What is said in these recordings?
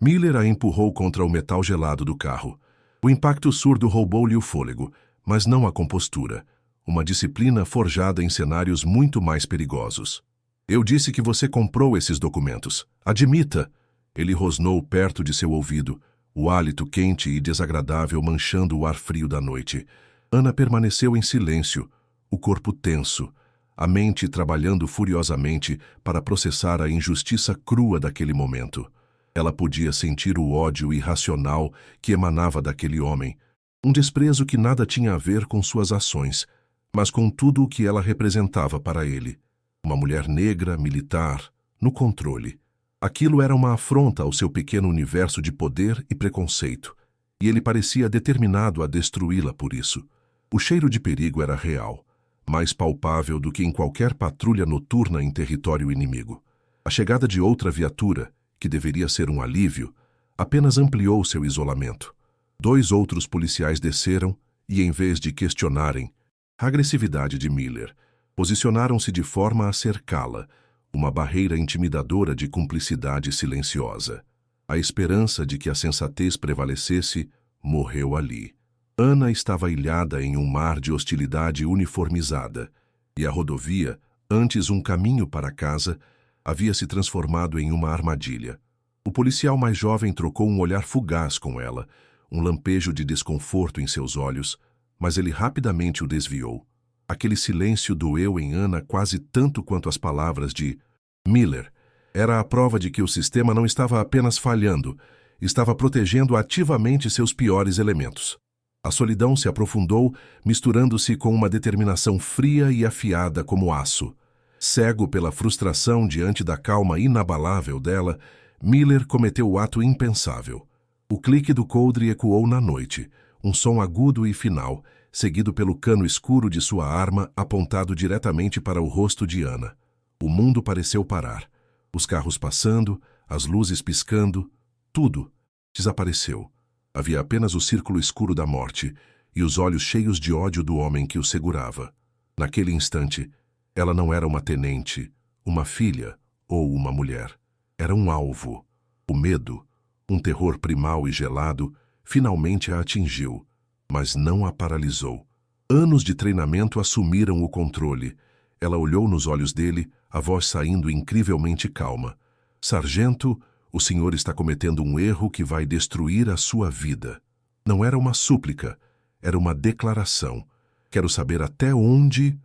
Miller a empurrou contra o metal gelado do carro. O impacto surdo roubou-lhe o fôlego, mas não a compostura. Uma disciplina forjada em cenários muito mais perigosos. Eu disse que você comprou esses documentos. Admita! Ele rosnou perto de seu ouvido, o hálito quente e desagradável manchando o ar frio da noite. Ana permaneceu em silêncio, o corpo tenso, a mente trabalhando furiosamente para processar a injustiça crua daquele momento. Ela podia sentir o ódio irracional que emanava daquele homem, um desprezo que nada tinha a ver com suas ações, mas com tudo o que ela representava para ele. Uma mulher negra, militar, no controle. Aquilo era uma afronta ao seu pequeno universo de poder e preconceito, e ele parecia determinado a destruí-la por isso. O cheiro de perigo era real, mais palpável do que em qualquer patrulha noturna em território inimigo. A chegada de outra viatura, que deveria ser um alívio, apenas ampliou seu isolamento. 2 outros policiais desceram e, em vez de questionarem a agressividade de Miller, posicionaram-se de forma a cercá-la, uma barreira intimidadora de cumplicidade silenciosa. A esperança de que a sensatez prevalecesse morreu ali. Ana estava ilhada em um mar de hostilidade uniformizada, e a rodovia, antes um caminho para casa, havia se transformado em uma armadilha. O policial mais jovem trocou um olhar fugaz com ela, um lampejo de desconforto em seus olhos, mas ele rapidamente o desviou. Aquele silêncio doeu em Ana quase tanto quanto as palavras de Miller. Era a prova de que o sistema não estava apenas falhando, estava protegendo ativamente seus piores elementos. A solidão se aprofundou, misturando-se com uma determinação fria e afiada como aço. Cego pela frustração diante da calma inabalável dela, Miller cometeu o ato impensável. O clique do coldre ecoou na noite, um som agudo e final, seguido pelo cano escuro de sua arma apontado diretamente para o rosto de Ana. O mundo pareceu parar. Os carros passando, as luzes piscando, tudo desapareceu. Havia apenas o círculo escuro da morte e os olhos cheios de ódio do homem que o segurava. Naquele instante, ela não era uma tenente, uma filha ou uma mulher. Era um alvo. O medo, um terror primal e gelado, finalmente a atingiu, mas não a paralisou. Anos de treinamento assumiram o controle. Ela olhou nos olhos dele, a voz saindo incrivelmente calma. Sargento, o senhor está cometendo um erro que vai destruir a sua vida. Não era uma súplica, era uma declaração. Quero saber até onde...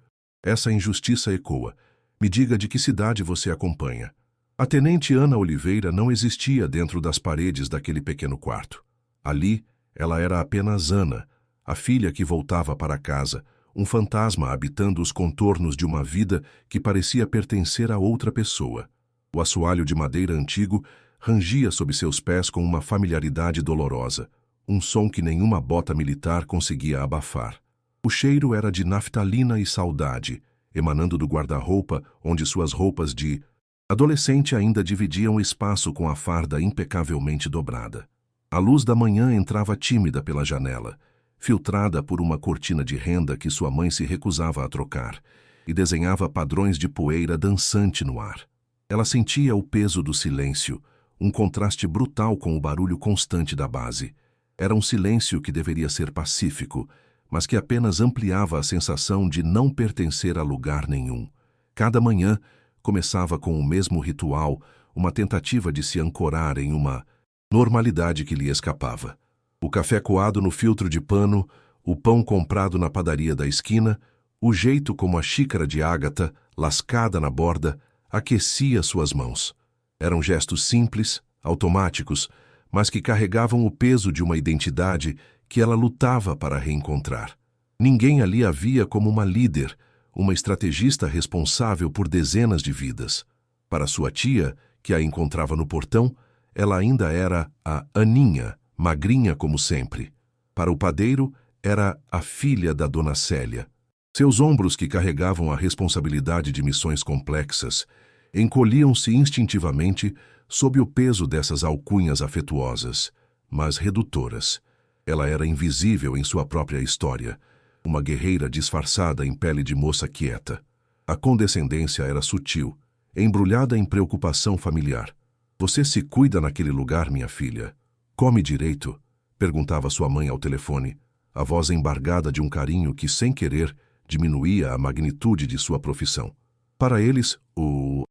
Essa injustiça ecoa. Me diga de que cidade você acompanha. A tenente Ana Oliveira não existia dentro das paredes daquele pequeno quarto. Ali, ela era apenas Ana, a filha que voltava para casa, um fantasma habitando os contornos de uma vida que parecia pertencer a outra pessoa. O assoalho de madeira antigo rangia sob seus pés com uma familiaridade dolorosa, um som que nenhuma bota militar conseguia abafar. O cheiro era de naftalina e saudade, emanando do guarda-roupa onde suas roupas de adolescente ainda dividiam espaço com a farda impecavelmente dobrada. A luz da manhã entrava tímida pela janela, filtrada por uma cortina de renda que sua mãe se recusava a trocar, e desenhava padrões de poeira dançante no ar. Ela sentia o peso do silêncio, um contraste brutal com o barulho constante da base. Era um silêncio que deveria ser pacífico, mas que apenas ampliava a sensação de não pertencer a lugar nenhum. Cada manhã começava com o mesmo ritual, uma tentativa de se ancorar em uma normalidade que lhe escapava. O café coado no filtro de pano, o pão comprado na padaria da esquina, o jeito como a xícara de ágata, lascada na borda, aquecia suas mãos. Eram gestos simples, automáticos, mas que carregavam o peso de uma identidade que ela lutava para reencontrar. Ninguém ali a via como uma líder, uma estrategista responsável por dezenas de vidas. Para sua tia, que a encontrava no portão, ela ainda era a Aninha, magrinha como sempre. Para o padeiro, era a filha da Dona Célia. Seus ombros, que carregavam a responsabilidade de missões complexas, encolhiam-se instintivamente sob o peso dessas alcunhas afetuosas, mas redutoras. Ela era invisível em sua própria história, uma guerreira disfarçada em pele de moça quieta. A condescendência era sutil, embrulhada em preocupação familiar. Você se cuida naquele lugar, minha filha? Come direito? Perguntava sua mãe ao telefone, a voz embargada de um carinho que, sem querer, diminuía a magnitude de sua profissão. Para eles, o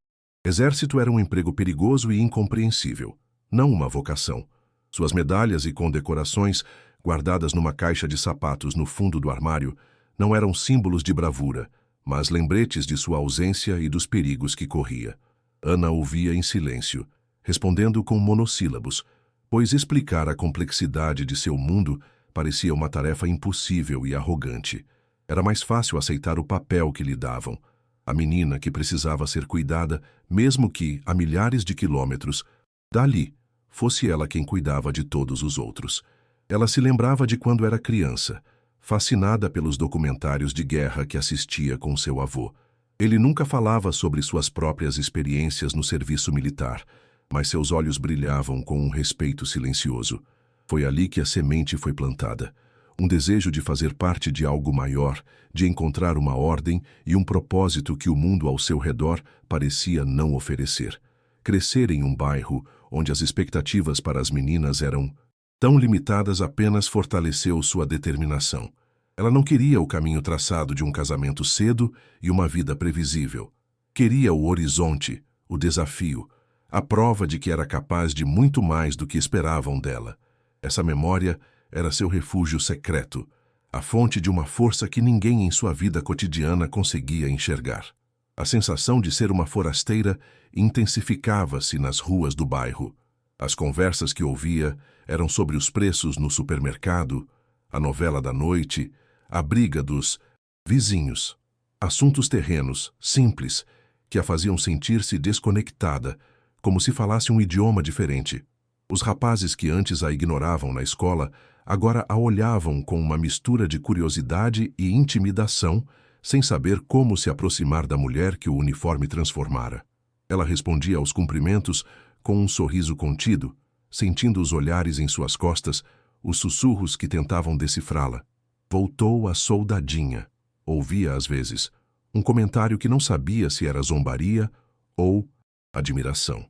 exército era um emprego perigoso e incompreensível, não uma vocação. Suas medalhas e condecorações, guardadas numa caixa de sapatos no fundo do armário, não eram símbolos de bravura, mas lembretes de sua ausência e dos perigos que corria. Ana ouvia em silêncio, respondendo com monossílabos, pois explicar a complexidade de seu mundo parecia uma tarefa impossível e arrogante. Era mais fácil aceitar o papel que lhe davam. A menina que precisava ser cuidada, mesmo que a milhares de quilômetros dali, fosse ela quem cuidava de todos os outros. Ela se lembrava de quando era criança, fascinada pelos documentários de guerra que assistia com seu avô. Ele nunca falava sobre suas próprias experiências no serviço militar, mas seus olhos brilhavam com um respeito silencioso. Foi ali que a semente foi plantada. Um desejo de fazer parte de algo maior, de encontrar uma ordem e um propósito que o mundo ao seu redor parecia não oferecer. Crescer em um bairro onde as expectativas para as meninas eram tão limitadas apenas fortaleceu sua determinação. Ela não queria o caminho traçado de um casamento cedo e uma vida previsível. Queria o horizonte, o desafio, a prova de que era capaz de muito mais do que esperavam dela. Essa memória era seu refúgio secreto, a fonte de uma força que ninguém em sua vida cotidiana conseguia enxergar. A sensação de ser uma forasteira intensificava-se nas ruas do bairro. As conversas que ouvia eram sobre os preços no supermercado, a novela da noite, a briga dos vizinhos. Assuntos terrenos, simples, que a faziam sentir-se desconectada, como se falasse um idioma diferente. Os rapazes que antes a ignoravam na escola, agora a olhavam com uma mistura de curiosidade e intimidação, sem saber como se aproximar da mulher que o uniforme transformara. Ela respondia aos cumprimentos com um sorriso contido, sentindo os olhares em suas costas, os sussurros que tentavam decifrá-la. Voltou a soldadinha. Ouvia às vezes um comentário que não sabia se era zombaria ou admiração.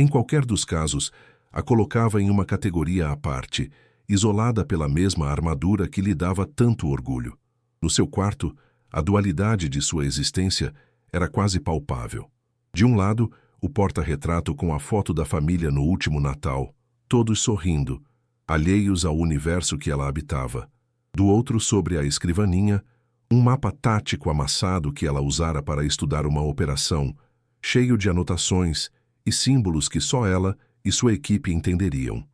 Em qualquer dos casos, a colocava em uma categoria à parte, isolada pela mesma armadura que lhe dava tanto orgulho. No seu quarto, a dualidade de sua existência era quase palpável. De um lado, o porta-retrato com a foto da família no último Natal, todos sorrindo, alheios ao universo que ela habitava. Do outro, sobre a escrivaninha, um mapa tático amassado que ela usara para estudar uma operação, cheio de anotações e símbolos que só ela e sua equipe entenderiam.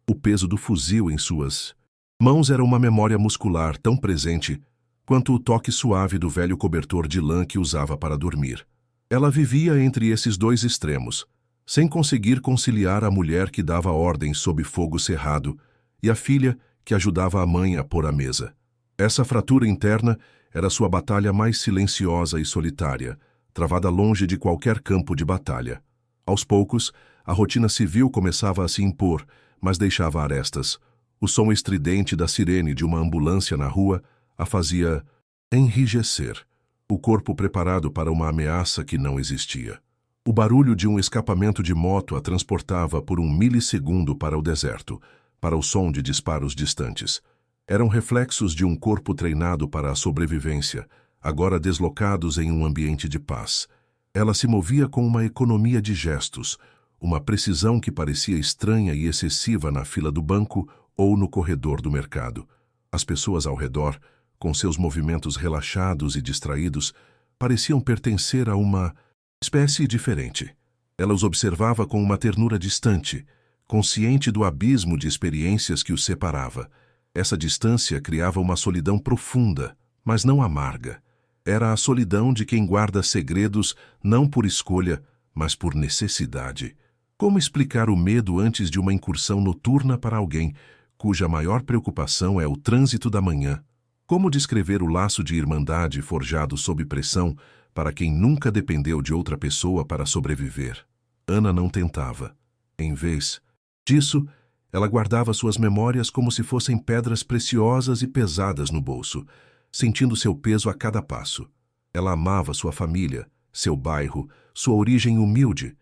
O peso do fuzil em suas mãos era uma memória muscular tão presente quanto o toque suave do velho cobertor de lã que usava para dormir. Ela vivia entre esses dois extremos, sem conseguir conciliar a mulher que dava ordens sob fogo cerrado e a filha que ajudava a mãe a pôr a mesa. Essa fratura interna era sua batalha mais silenciosa e solitária, travada longe de qualquer campo de batalha. Aos poucos, a rotina civil começava a se impor, mas deixava arestas. O som estridente da sirene de uma ambulância na rua a fazia enrijecer, o corpo preparado para uma ameaça que não existia. O barulho de um escapamento de moto a transportava por um milissegundo para o deserto, para o som de disparos distantes. Eram reflexos de um corpo treinado para a sobrevivência, agora deslocados em um ambiente de paz. Ela se movia com uma economia de gestos, uma precisão que parecia estranha e excessiva na fila do banco ou no corredor do mercado. As pessoas ao redor, com seus movimentos relaxados e distraídos, pareciam pertencer a uma espécie diferente. Ela os observava com uma ternura distante, consciente do abismo de experiências que os separava. Essa distância criava uma solidão profunda, mas não amarga. Era a solidão de quem guarda segredos não por escolha, mas por necessidade. Como explicar o medo antes de uma incursão noturna para alguém cuja maior preocupação é o trânsito da manhã? Como descrever o laço de irmandade forjado sob pressão para quem nunca dependeu de outra pessoa para sobreviver? Ana não tentava. Em vez disso, ela guardava suas memórias como se fossem pedras preciosas e pesadas no bolso, sentindo seu peso a cada passo. Ela amava sua família, seu bairro, sua origem humilde,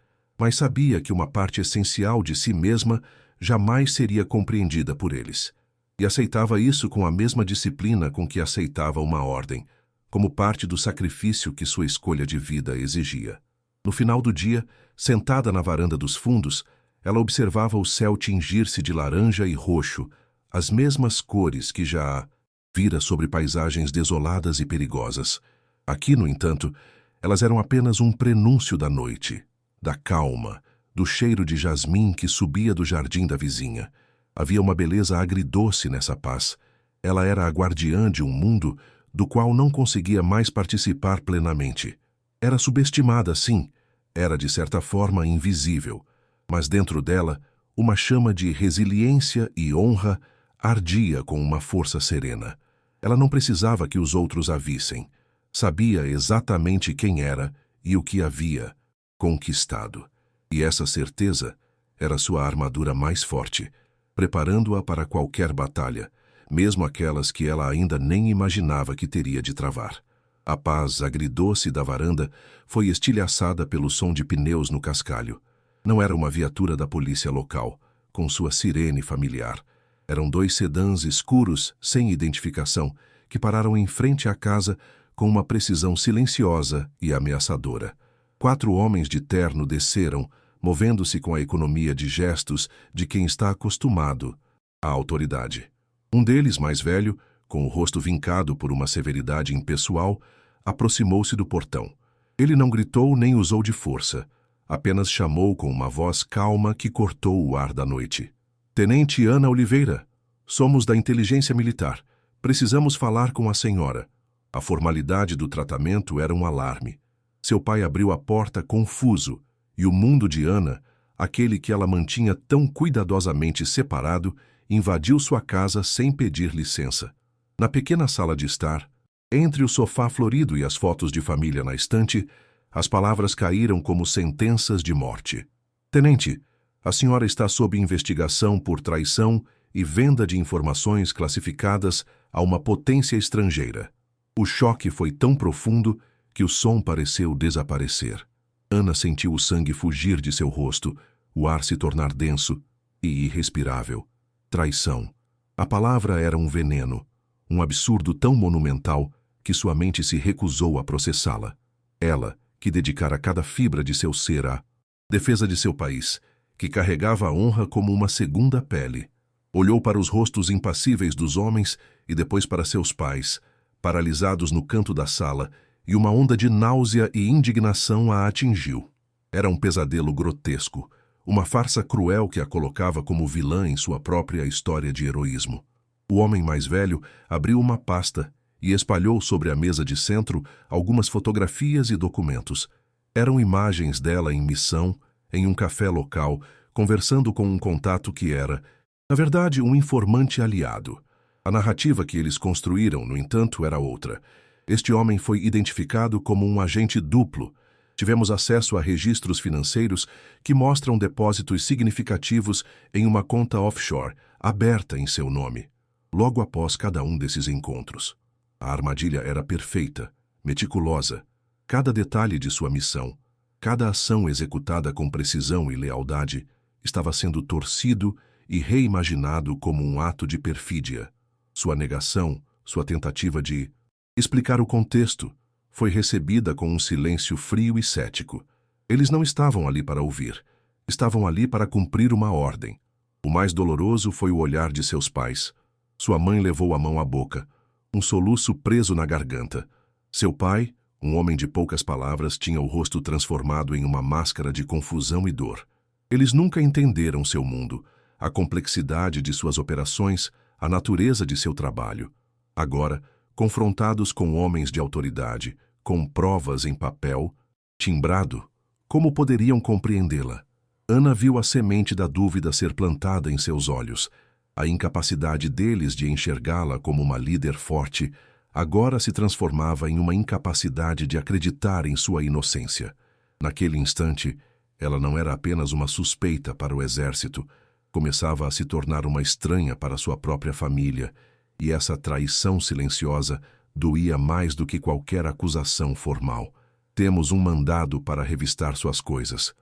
mas sabia que uma parte essencial de si mesma jamais seria compreendida por eles. E aceitava isso com a mesma disciplina com que aceitava uma ordem, como parte do sacrifício que sua escolha de vida exigia. No final do dia, sentada na varanda dos fundos, ela observava o céu tingir-se de laranja e roxo, as mesmas cores que já vira sobre paisagens desoladas e perigosas. Aqui, no entanto, elas eram apenas um prenúncio da noite, da calma, do cheiro de jasmim que subia do jardim da vizinha. Havia uma beleza agridoce nessa paz. Ela era a guardiã de um mundo do qual não conseguia mais participar plenamente. Era subestimada, sim. Era, de certa forma, invisível. Mas dentro dela, uma chama de resiliência e honra ardia com uma força serena. Ela não precisava que os outros a vissem. Sabia exatamente quem era e o que havia conquistado. E essa certeza era sua armadura mais forte, preparando-a para qualquer batalha, mesmo aquelas que ela ainda nem imaginava que teria de travar. A paz agridoce da varanda foi estilhaçada pelo som de pneus no cascalho. Não era uma viatura da polícia local, com sua sirene familiar. Eram 2 sedãs escuros, sem identificação, que pararam em frente à casa com uma precisão silenciosa e ameaçadora. 4 homens de terno desceram, movendo-se com a economia de gestos de quem está acostumado à autoridade. Um deles, mais velho, com o rosto vincado por uma severidade impessoal, aproximou-se do portão. Ele não gritou nem usou de força, apenas chamou com uma voz calma que cortou o ar da noite. Tenente Ana Oliveira, somos da inteligência militar. Precisamos falar com a senhora. A formalidade do tratamento era um alarme. Seu pai abriu a porta confuso, e o mundo de Ana, aquele que ela mantinha tão cuidadosamente separado, invadiu sua casa sem pedir licença. Na pequena sala de estar, entre o sofá florido e as fotos de família na estante, as palavras caíram como sentenças de morte. Tenente, a senhora está sob investigação por traição e venda de informações classificadas a uma potência estrangeira. O choque foi tão profundo que o som pareceu desaparecer. Ana sentiu o sangue fugir de seu rosto, o ar se tornar denso e irrespirável. Traição. A palavra era um veneno, um absurdo tão monumental que sua mente se recusou a processá-la. Ela, que dedicara cada fibra de seu ser à defesa de seu país, que carregava a honra como uma segunda pele. Olhou para os rostos impassíveis dos homens e depois para seus pais, paralisados no canto da sala, e uma onda de náusea e indignação a atingiu. Era um pesadelo grotesco, uma farsa cruel que a colocava como vilã em sua própria história de heroísmo. O homem mais velho abriu uma pasta e espalhou sobre a mesa de centro algumas fotografias e documentos. Eram imagens dela em missão, em um café local, conversando com um contato que era, na verdade, um informante aliado. A narrativa que eles construíram, no entanto, era outra. Este homem foi identificado como um agente duplo. Tivemos acesso a registros financeiros que mostram depósitos significativos em uma conta offshore, aberta em seu nome, logo após cada um desses encontros. A armadilha era perfeita, meticulosa. Cada detalhe de sua missão, cada ação executada com precisão e lealdade, estava sendo torcido e reimaginado como um ato de perfídia. Sua negação, sua tentativa de explicar o contexto, foi recebida com um silêncio frio e cético. Eles não estavam ali para ouvir, estavam ali para cumprir uma ordem. O mais doloroso foi o olhar de seus pais. Sua mãe levou a mão à boca, um soluço preso na garganta. Seu pai, um homem de poucas palavras, tinha o rosto transformado em uma máscara de confusão e dor. Eles nunca entenderam seu mundo, a complexidade de suas operações, a natureza de seu trabalho. Agora, confrontados com homens de autoridade, com provas em papel, timbrado, como poderiam compreendê-la? Ana viu a semente da dúvida ser plantada em seus olhos. A incapacidade deles de enxergá-la como uma líder forte agora se transformava em uma incapacidade de acreditar em sua inocência. Naquele instante, ela não era apenas uma suspeita para o exército, começava a se tornar uma estranha para sua própria família, e essa traição silenciosa doía mais do que qualquer acusação formal. Temos um mandado para revistar suas coisas.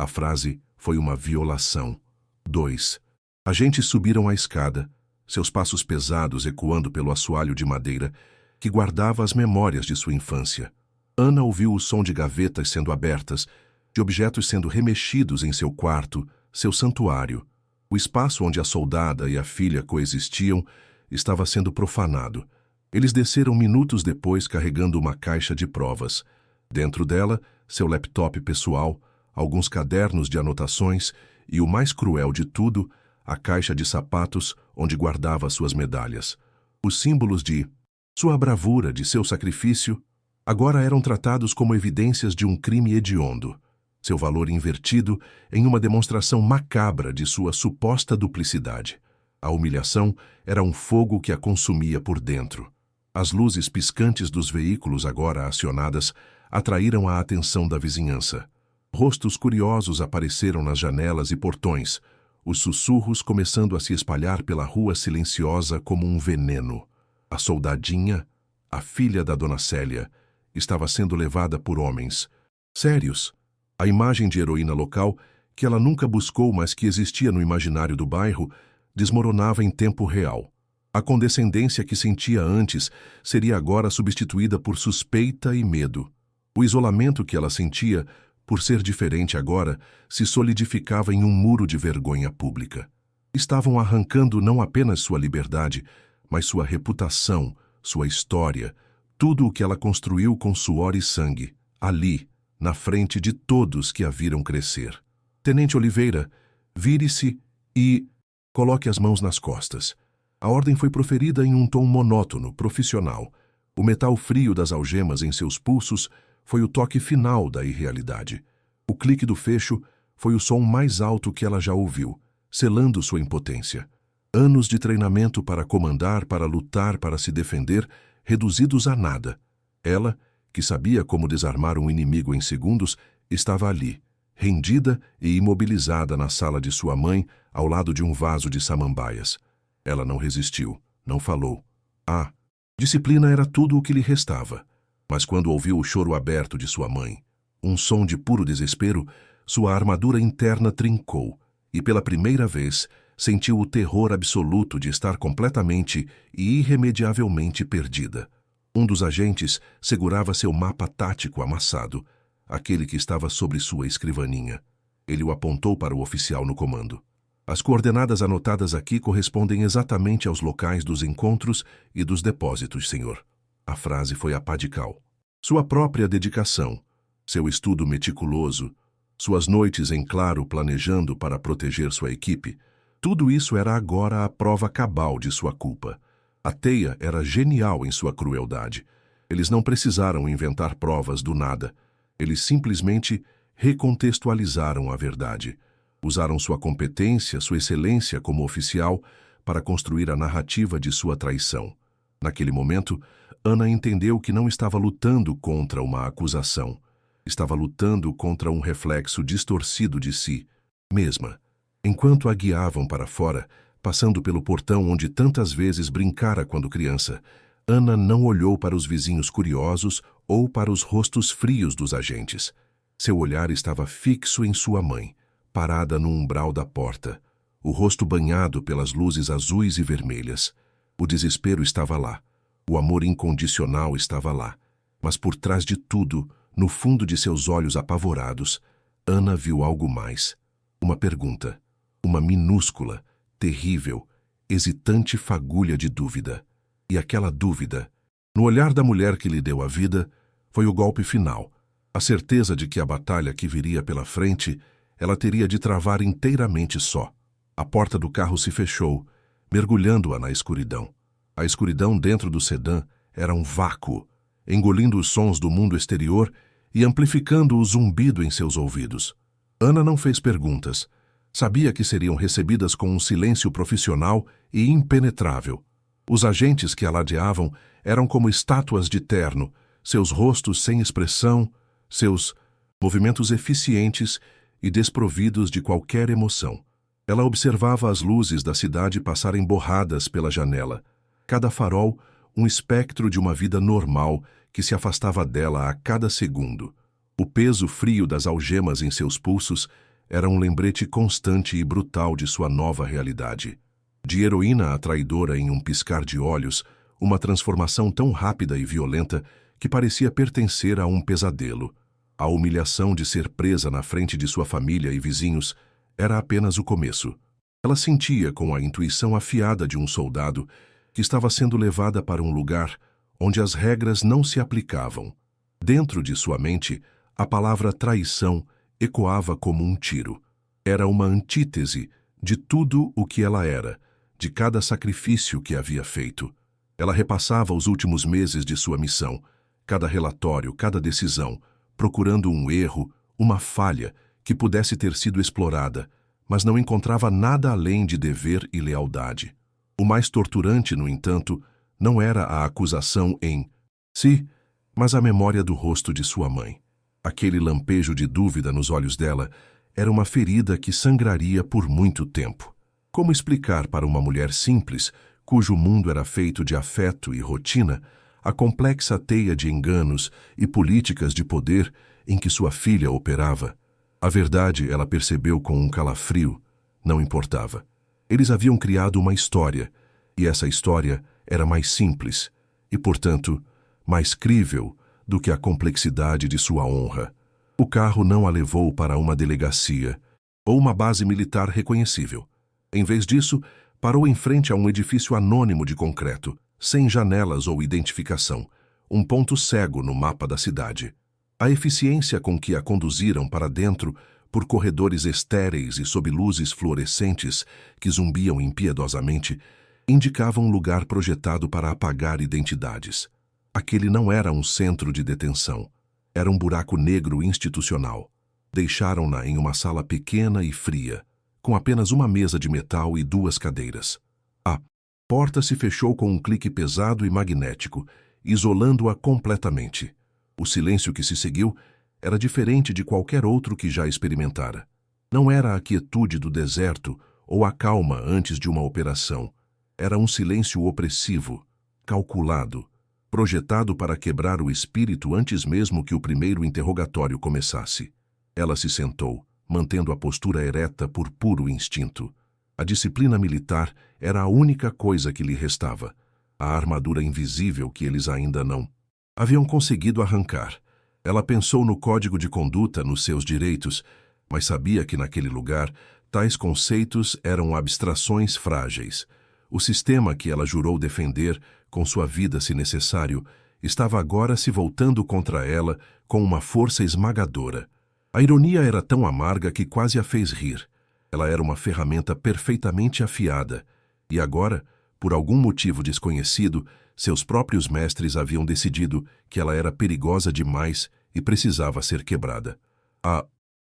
A frase foi uma violação. 2. Agentes subiram a escada, seus passos pesados ecoando pelo assoalho de madeira que guardava as memórias de sua infância. Ana ouviu o som de gavetas sendo abertas, de objetos sendo remexidos em seu quarto, seu santuário. O espaço onde a soldada e a filha coexistiam estava sendo profanado. Eles desceram minutos depois carregando uma caixa de provas. Dentro dela, seu laptop pessoal, alguns cadernos de anotações e, o mais cruel de tudo, a caixa de sapatos onde guardava suas medalhas. Os símbolos de sua bravura, de seu sacrifício, agora eram tratados como evidências de um crime hediondo, seu valor invertido em uma demonstração macabra de sua suposta duplicidade. A humilhação era um fogo que a consumia por dentro. As luzes piscantes dos veículos agora acionadas atraíram a atenção da vizinhança. Rostos curiosos apareceram nas janelas e portões, os sussurros começando a se espalhar pela rua silenciosa como um veneno. A soldadinha, a filha da dona Célia, estava sendo levada por homens sérios. A imagem de heroína local, que ela nunca buscou, mas que existia no imaginário do bairro, desmoronava em tempo real. A condescendência que sentia antes seria agora substituída por suspeita e medo. O isolamento que ela sentia, por ser diferente agora, se solidificava em um muro de vergonha pública. Estavam arrancando não apenas sua liberdade, mas sua reputação, sua história, tudo o que ela construiu com suor e sangue, ali, na frente de todos que a viram crescer. Tenente Oliveira, vire-se e coloque as mãos nas costas. A ordem foi proferida em um tom monótono, profissional. O metal frio das algemas em seus pulsos foi o toque final da irrealidade. O clique do fecho foi o som mais alto que ela já ouviu, selando sua impotência. Anos de treinamento para comandar, para lutar, para se defender, reduzidos a nada. Ela, que sabia como desarmar um inimigo em segundos, estava ali, rendida e imobilizada na sala de sua mãe, ao lado de um vaso de samambaias. Ela não resistiu, não falou. Disciplina era tudo o que lhe restava. Mas quando ouviu o choro aberto de sua mãe, um som de puro desespero, sua armadura interna trincou e, pela primeira vez, sentiu o terror absoluto de estar completamente e irremediavelmente perdida. Um dos agentes segurava seu mapa tático amassado, aquele que estava sobre sua escrivaninha. Ele o apontou para o oficial no comando. As coordenadas anotadas aqui correspondem exatamente aos locais dos encontros e dos depósitos, senhor. A frase foi apadical. Sua própria dedicação, seu estudo meticuloso, suas noites em claro planejando para proteger sua equipe, tudo isso era agora a prova cabal de sua culpa. A teia era genial em sua crueldade. Eles não precisaram inventar provas do nada. Eles simplesmente recontextualizaram a verdade. Usaram sua competência, sua excelência como oficial para construir a narrativa de sua traição. Naquele momento, Ana entendeu que não estava lutando contra uma acusação. Estava lutando contra um reflexo distorcido de si mesma. Enquanto a guiavam para fora, passando pelo portão onde tantas vezes brincara quando criança, Ana não olhou para os vizinhos curiosos ou para os rostos frios dos agentes. Seu olhar estava fixo em sua mãe, parada no umbral da porta, o rosto banhado pelas luzes azuis e vermelhas. O desespero estava lá, o amor incondicional estava lá, mas por trás de tudo, no fundo de seus olhos apavorados, Ana viu algo mais. Uma pergunta, uma minúscula, terrível, hesitante fagulha de dúvida. E aquela dúvida, no olhar da mulher que lhe deu a vida, foi o golpe final, a certeza de que a batalha que viria pela frente, ela teria de travar inteiramente só. A porta do carro se fechou, mergulhando-a na escuridão. A escuridão dentro do sedã era um vácuo, engolindo os sons do mundo exterior e amplificando o zumbido em seus ouvidos. Ana não fez perguntas. Sabia que seriam recebidas com um silêncio profissional e impenetrável. Os agentes que a ladeavam eram como estátuas de terno, seus rostos sem expressão, seus movimentos eficientes e desprovidos de qualquer emoção. Ela observava as luzes da cidade passarem borradas pela janela. Cada farol, um espectro de uma vida normal que se afastava dela a cada segundo. O peso frio das algemas em seus pulsos Era um lembrete constante e brutal de sua nova realidade. De heroína a traidora em um piscar de olhos, uma transformação tão rápida e violenta que parecia pertencer a um pesadelo. A humilhação de ser presa na frente de sua família e vizinhos era apenas o começo. Ela sentia com a intuição afiada de um soldado que estava sendo levada para um lugar onde as regras não se aplicavam. Dentro de sua mente, a palavra traição ecoava como um tiro. Era uma antítese de tudo o que ela era, de cada sacrifício que havia feito. Ela repassava os últimos meses de sua missão, cada relatório, cada decisão, procurando um erro, uma falha que pudesse ter sido explorada, mas não encontrava nada além de dever e lealdade. O mais torturante, no entanto, não era a acusação em si, mas a memória do rosto de sua mãe. Aquele lampejo de dúvida nos olhos dela era uma ferida que sangraria por muito tempo. Como explicar para uma mulher simples, cujo mundo era feito de afeto e rotina, a complexa teia de enganos e políticas de poder em que sua filha operava? A verdade, ela percebeu com um calafrio, não importava. Eles haviam criado uma história, e essa história era mais simples e, portanto, mais crível do que a complexidade de sua honra. O carro não a levou para uma delegacia ou uma base militar reconhecível. Em vez disso, parou em frente a um edifício anônimo de concreto, sem janelas ou identificação, um ponto cego no mapa da cidade. A eficiência com que a conduziram para dentro, por corredores estéreis e sob luzes fluorescentes que zumbiam impiedosamente, indicava um lugar projetado para apagar identidades. Aquele não era um centro de detenção. Era um buraco negro institucional. Deixaram-na em uma sala pequena e fria, com apenas uma mesa de metal e 2 cadeiras. A porta se fechou com um clique pesado e magnético, isolando-a completamente. O silêncio que se seguiu era diferente de qualquer outro que já experimentara. Não era a quietude do deserto ou a calma antes de uma operação. Era um silêncio opressivo, calculado, projetado para quebrar o espírito antes mesmo que o primeiro interrogatório começasse. Ela se sentou, mantendo a postura ereta por puro instinto. A disciplina militar era a única coisa que lhe restava, a armadura invisível que eles ainda não haviam conseguido arrancar. Ela pensou no código de conduta, nos seus direitos, mas sabia que naquele lugar tais conceitos eram abstrações frágeis. O sistema que ela jurou defender, com sua vida se necessário, estava agora se voltando contra ela com uma força esmagadora. A ironia era tão amarga que quase a fez rir. Ela era uma ferramenta perfeitamente afiada, e agora, por algum motivo desconhecido, seus próprios mestres haviam decidido que ela era perigosa demais e precisava ser quebrada. A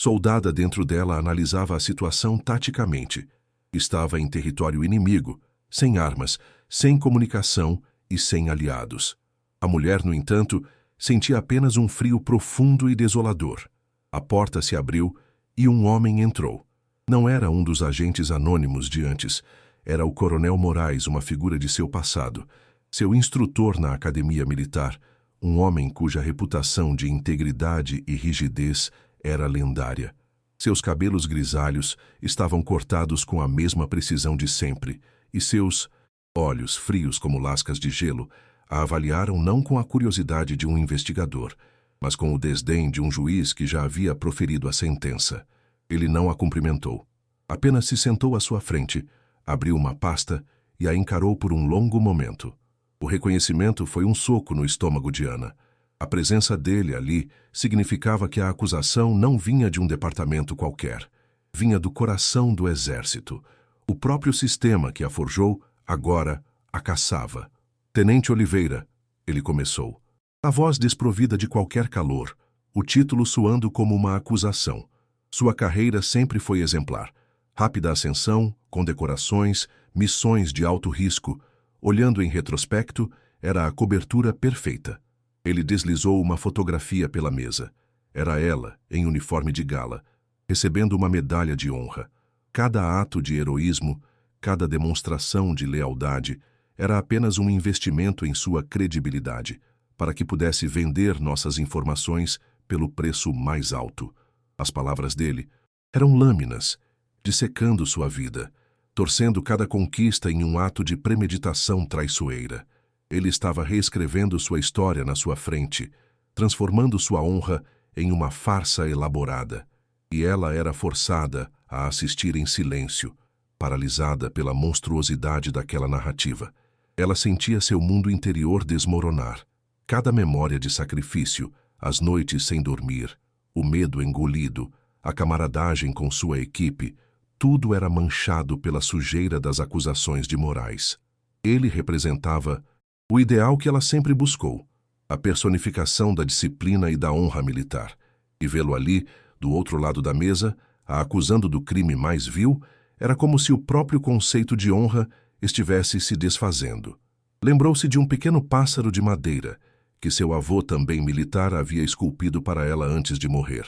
soldada dentro dela analisava a situação taticamente. Estava em território inimigo, sem armas, sem comunicação e sem aliados. A mulher, no entanto, sentia apenas um frio profundo e desolador. A porta se abriu e um homem entrou. Não era um dos agentes anônimos de antes. Era o Coronel Moraes, uma figura de seu passado, seu instrutor na academia militar, um homem cuja reputação de integridade e rigidez era lendária. Seus cabelos grisalhos estavam cortados com a mesma precisão de sempre, e seus olhos, frios como lascas de gelo, a avaliaram não com a curiosidade de um investigador, mas com o desdém de um juiz que já havia proferido a sentença. Ele não a cumprimentou. Apenas se sentou à sua frente, abriu uma pasta e a encarou por um longo momento. O reconhecimento foi um soco no estômago de Ana. A presença dele ali significava que a acusação não vinha de um departamento qualquer. Vinha do coração do exército. O próprio sistema que a forjou, agora, a caçava. Tenente Oliveira, ele começou. A voz desprovida de qualquer calor, o título soando como uma acusação. Sua carreira sempre foi exemplar. Rápida ascensão, condecorações, missões de alto risco. Olhando em retrospecto, era a cobertura perfeita. Ele deslizou uma fotografia pela mesa. Era ela, em uniforme de gala, recebendo uma medalha de honra. Cada ato de heroísmo, cada demonstração de lealdade, era apenas um investimento em sua credibilidade, para que pudesse vender nossas informações pelo preço mais alto. As palavras dele, Eram lâminas, dissecando sua vida, torcendo cada conquista em um ato de premeditação traiçoeira. Ele estava reescrevendo sua história na sua frente, transformando sua honra em uma farsa elaborada. E ela era forçada a assistir em silêncio, paralisada pela monstruosidade daquela narrativa. Ela sentia seu mundo interior desmoronar. Cada memória de sacrifício, as noites sem dormir, o medo engolido, a camaradagem com sua equipe, tudo era manchado pela sujeira das acusações de Moraes. Ele representava o ideal que ela sempre buscou, a personificação da disciplina e da honra militar. E vê-lo ali, do outro lado da mesa, a acusando do crime mais vil, era como se o próprio conceito de honra estivesse se desfazendo. Lembrou-se de um pequeno pássaro de madeira, que seu avô, também militar, havia esculpido para ela antes de morrer.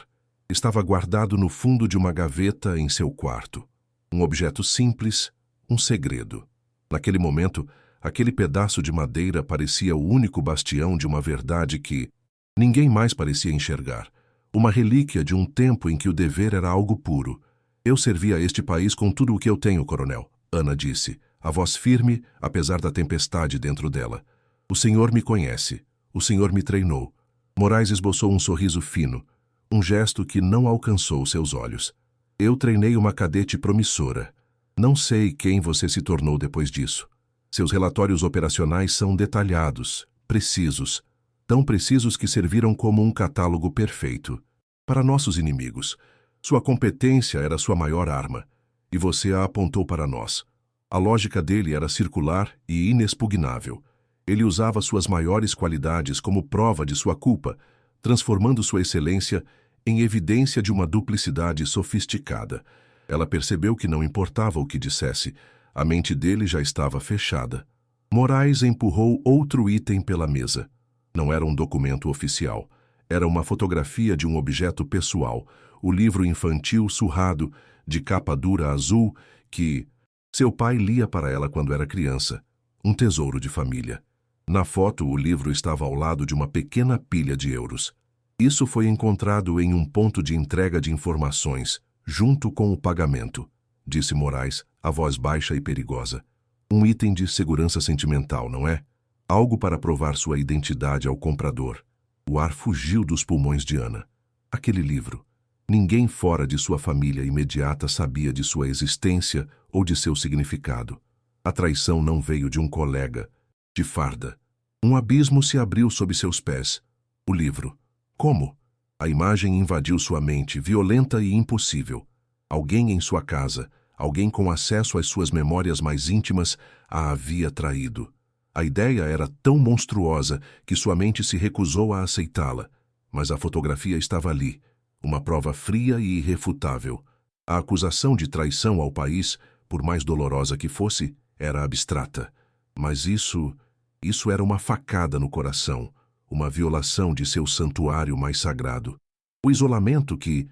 Estava guardado no fundo de uma gaveta em seu quarto. Um objeto simples, um segredo. Naquele momento, aquele pedaço de madeira parecia o único bastião de uma verdade que ninguém mais parecia enxergar. Uma relíquia de um tempo em que o dever era algo puro. Eu servi a este país com tudo o que eu tenho, coronel, Ana disse, a voz firme, apesar da tempestade dentro dela. O senhor me conhece. O senhor me treinou. Moraes esboçou um sorriso fino, um gesto que não alcançou seus olhos. Eu treinei uma cadete promissora. Não sei quem você se tornou depois disso. Seus relatórios operacionais são detalhados, precisos, tão precisos que serviram como um catálogo perfeito. Para nossos inimigos, sua competência era sua maior arma, e você a apontou para nós. A lógica dele era circular e inexpugnável. Ele usava suas maiores qualidades como prova de sua culpa, transformando sua excelência em evidência de uma duplicidade sofisticada. Ela percebeu que não importava o que dissesse, a mente dele já estava fechada. Moraes empurrou outro item pela mesa. Não era um documento oficial. Era uma fotografia de um objeto pessoal, o livro infantil surrado, de capa dura azul, que seu pai lia para ela quando era criança. Um tesouro de família. Na foto, o livro estava ao lado de uma pequena pilha de euros. Isso foi encontrado em um ponto de entrega de informações, junto com o pagamento, disse Moraes, a voz baixa e perigosa. Um item de segurança sentimental, não é? Algo para provar sua identidade ao comprador. O ar fugiu dos pulmões de Ana. Aquele livro. Ninguém fora de sua família imediata sabia de sua existência ou de seu significado. A traição não veio de um colega, de farda. Um abismo se abriu sob seus pés. O livro. Como? A imagem invadiu sua mente, violenta e impossível. Alguém em sua casa, alguém com acesso às suas memórias mais íntimas, a havia traído. A ideia era tão monstruosa que sua mente se recusou a aceitá-la. Mas a fotografia estava ali, uma prova fria e irrefutável. A acusação de traição ao país, por mais dolorosa que fosse, era abstrata. Mas isso era uma facada no coração, uma violação de seu santuário mais sagrado. O isolamento que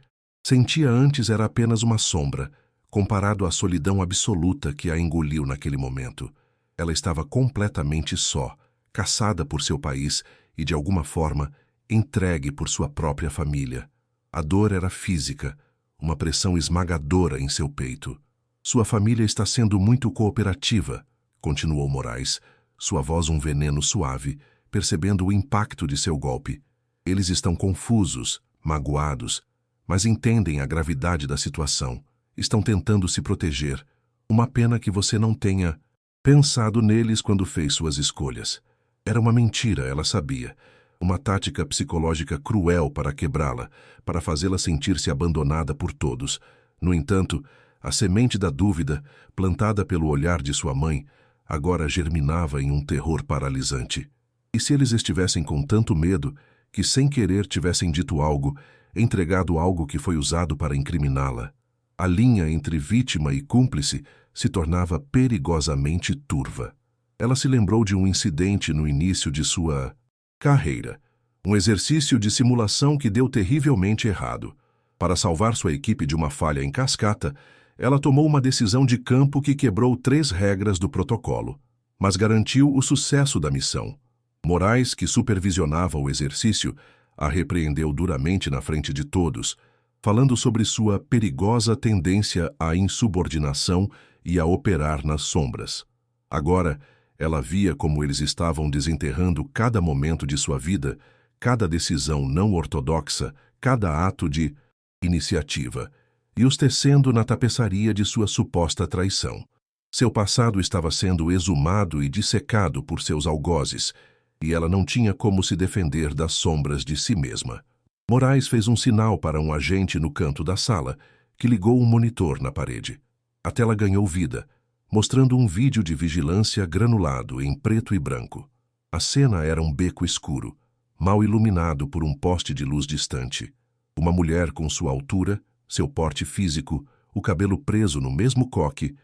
sentia antes era apenas uma sombra, comparado à solidão absoluta que a engoliu naquele momento. Ela estava completamente só, caçada por seu país e, de alguma forma, entregue por sua própria família. A dor era física, uma pressão esmagadora em seu peito. Sua família está sendo muito cooperativa, continuou Moraes, sua voz um veneno suave, percebendo o impacto de seu golpe. Eles estão confusos, magoados, mas entendem a gravidade da situação. Estão tentando se proteger. Uma pena que você não tenha pensado neles quando fez suas escolhas. Era uma mentira, ela sabia. Uma tática psicológica cruel para quebrá-la, para fazê-la sentir-se abandonada por todos. No entanto, a semente da dúvida, plantada pelo olhar de sua mãe, agora germinava em um terror paralisante. E se eles estivessem com tanto medo que, sem querer, tivessem dito algo, entregado algo que foi usado para incriminá-la? A linha entre vítima e cúmplice se tornava perigosamente turva. Ela se lembrou de um incidente no início de sua carreira, um exercício de simulação que deu terrivelmente errado. Para salvar sua equipe de uma falha em cascata, ela tomou uma decisão de campo que quebrou 3 regras do protocolo, mas garantiu o sucesso da missão. Moraes, que supervisionava o exercício, a repreendeu duramente na frente de todos. falando sobre sua perigosa tendência à insubordinação e a operar nas sombras. Agora, ela via como eles estavam desenterrando cada momento de sua vida, cada decisão não ortodoxa, cada ato de iniciativa, e os tecendo na tapeçaria de sua suposta traição. Seu passado estava sendo exumado e dissecado por seus algozes, e ela não tinha como se defender das sombras de si mesma. Moraes fez um sinal para um agente no canto da sala, que ligou um monitor na parede. A tela ganhou vida, mostrando um vídeo de vigilância granulado em preto e branco. A cena era um beco escuro, mal iluminado por um poste de luz distante. Uma mulher com sua altura, seu porte físico, o cabelo preso no mesmo coque,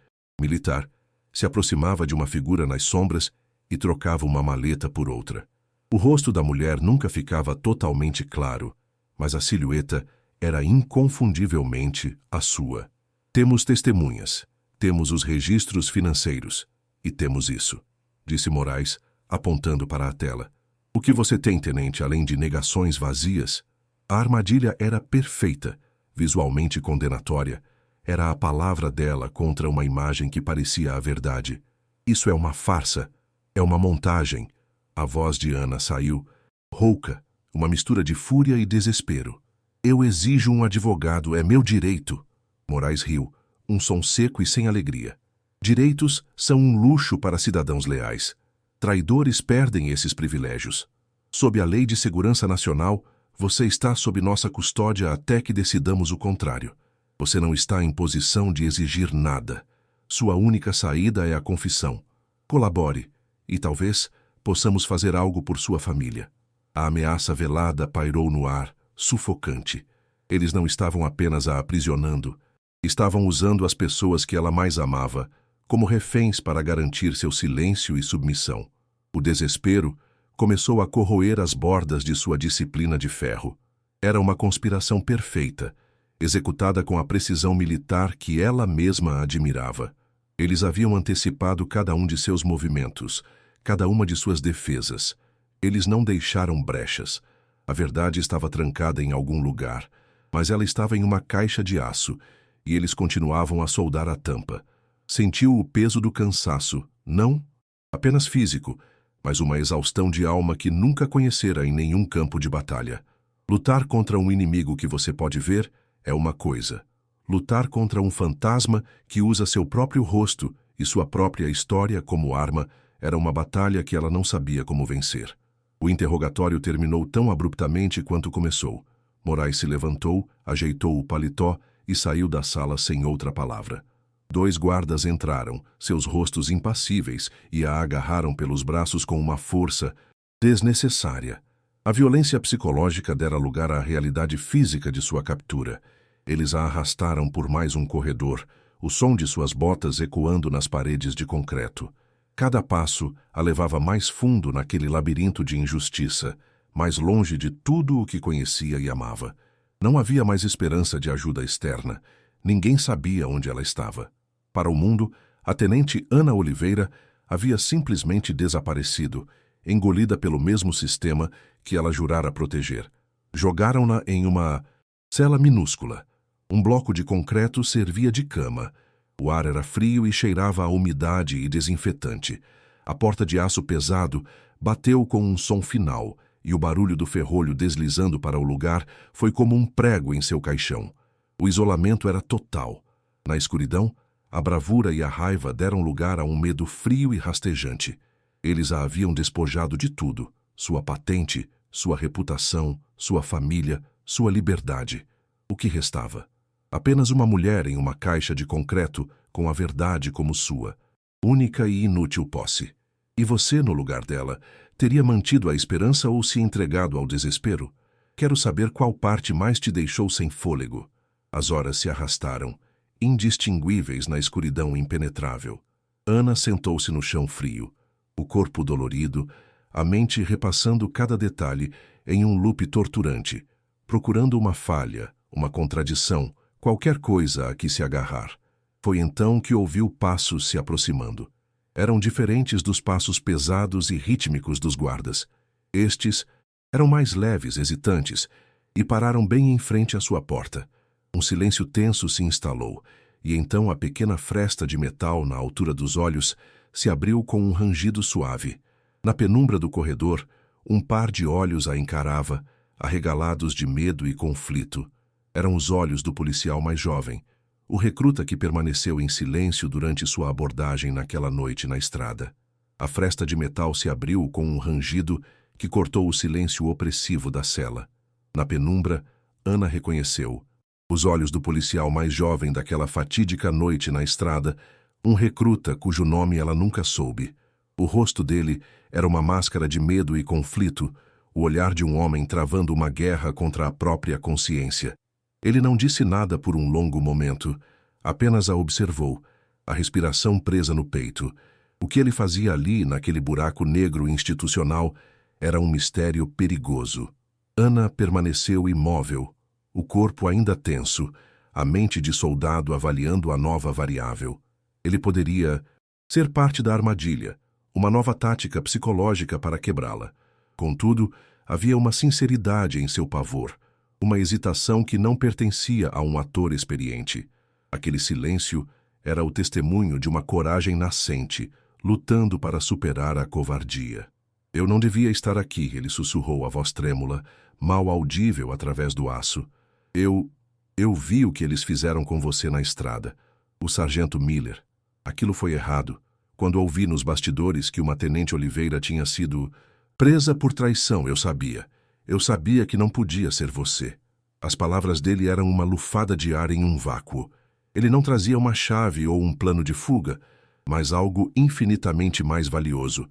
militar, se aproximava de uma figura nas sombras e trocava uma maleta por outra. O rosto da mulher nunca ficava totalmente claro, mas a silhueta era inconfundivelmente a sua. Temos testemunhas, temos os registros financeiros, e temos isso, disse Moraes, apontando para a tela. O que você tem, tenente, além de negações vazias? A armadilha era perfeita, visualmente condenatória. Era a palavra dela contra uma imagem que parecia a verdade. Isso é uma farsa, é uma montagem. A voz de Ana saiu, rouca, uma mistura de fúria e desespero. Eu exijo um advogado, é meu direito. Moraes riu, um som seco e sem alegria. Direitos são um luxo para cidadãos leais. Traidores perdem esses privilégios. Sob a Lei de Segurança Nacional, você está sob nossa custódia até que decidamos o contrário. Você não está em posição de exigir nada. Sua única saída é a confissão. Colabore, e talvez possamos fazer algo por sua família. A ameaça velada pairou no ar, sufocante. Eles não estavam apenas a aprisionando, estavam usando as pessoas que ela mais amava como reféns para garantir seu silêncio e submissão. O desespero começou a corroer as bordas de sua disciplina de ferro. Era uma conspiração perfeita, executada com a precisão militar que ela mesma admirava. Eles haviam antecipado cada um de seus movimentos, cada uma de suas defesas. Eles não deixaram brechas. A verdade estava trancada em algum lugar, mas ela estava em uma caixa de aço, e eles continuavam a soldar a tampa. Sentiu o peso do cansaço, não apenas físico, mas uma exaustão de alma que nunca conhecera em nenhum campo de batalha. Lutar contra um inimigo que você pode ver é uma coisa. Lutar contra um fantasma que usa seu próprio rosto e sua própria história como arma era uma batalha que ela não sabia como vencer. O interrogatório terminou tão abruptamente quanto começou. Moraes se levantou, ajeitou o paletó e saiu da sala sem outra palavra. 2 guardas entraram, seus rostos impassíveis, e a agarraram pelos braços com uma força desnecessária. A violência psicológica dera lugar à realidade física de sua captura. Eles a arrastaram por mais um corredor, o som de suas botas ecoando nas paredes de concreto. Cada passo a levava mais fundo naquele labirinto de injustiça, mais longe de tudo o que conhecia e amava. Não havia mais esperança de ajuda externa. Ninguém sabia onde ela estava. Para o mundo, a tenente Ana Oliveira havia simplesmente desaparecido, engolida pelo mesmo sistema que ela jurara proteger. Jogaram-na em uma cela minúscula. Um bloco de concreto servia de cama. O ar era frio e cheirava a umidade e desinfetante. A porta de aço pesado bateu com um som final, e o barulho do ferrolho deslizando para o lugar foi como um prego em seu caixão. O isolamento era total. Na escuridão, a bravura e a raiva deram lugar a um medo frio e rastejante. Eles a haviam despojado de tudo: sua patente, sua reputação, sua família, sua liberdade. O que restava? Apenas uma mulher em uma caixa de concreto com a verdade como sua, única e inútil posse. E você, no lugar dela, teria mantido a esperança ou se entregado ao desespero? Quero saber qual parte mais te deixou sem fôlego. As horas se arrastaram, indistinguíveis na escuridão impenetrável. Ana sentou-se no chão frio, o corpo dolorido, a mente repassando cada detalhe em um loop torturante, procurando uma falha, uma contradição, qualquer coisa a que se agarrar. Foi então que ouviu passos se aproximando. Eram diferentes dos passos pesados e rítmicos dos guardas. Estes eram mais leves, hesitantes, e pararam bem em frente à sua porta. Um silêncio tenso se instalou, e então a pequena fresta de metal na altura dos olhos se abriu com um rangido suave. Na penumbra do corredor, um par de olhos a encarava, arregalados de medo e conflito. Eram os olhos do policial mais jovem, o recruta que permaneceu em silêncio durante sua abordagem naquela noite na estrada. A fresta de metal se abriu com um rangido que cortou o silêncio opressivo da cela. Na penumbra, Ana reconheceu os olhos do policial mais jovem daquela fatídica noite na estrada, um recruta cujo nome ela nunca soube. O rosto dele era uma máscara de medo e conflito, o olhar de um homem travando uma guerra contra a própria consciência. Ele não disse nada por um longo momento, apenas a observou, a respiração presa no peito. O que ele fazia ali, naquele buraco negro institucional, era um mistério perigoso. Ana permaneceu imóvel, o corpo ainda tenso, a mente de soldado avaliando a nova variável. Ele poderia ser parte da armadilha, uma nova tática psicológica para quebrá-la. Contudo, havia uma sinceridade em seu pavor, uma hesitação que não pertencia a um ator experiente. Aquele silêncio era o testemunho de uma coragem nascente, lutando para superar a covardia. Eu não devia estar aqui, ele sussurrou a voz trêmula, mal audível através do aço. Eu vi o que eles fizeram com você na estrada. O sargento Miller. Aquilo foi errado. Quando ouvi nos bastidores que uma tenente Oliveira tinha sido presa por traição, eu sabia. Eu sabia que não podia ser você. As palavras dele eram uma lufada de ar em um vácuo. Ele não trazia uma chave ou um plano de fuga, mas algo infinitamente mais valioso.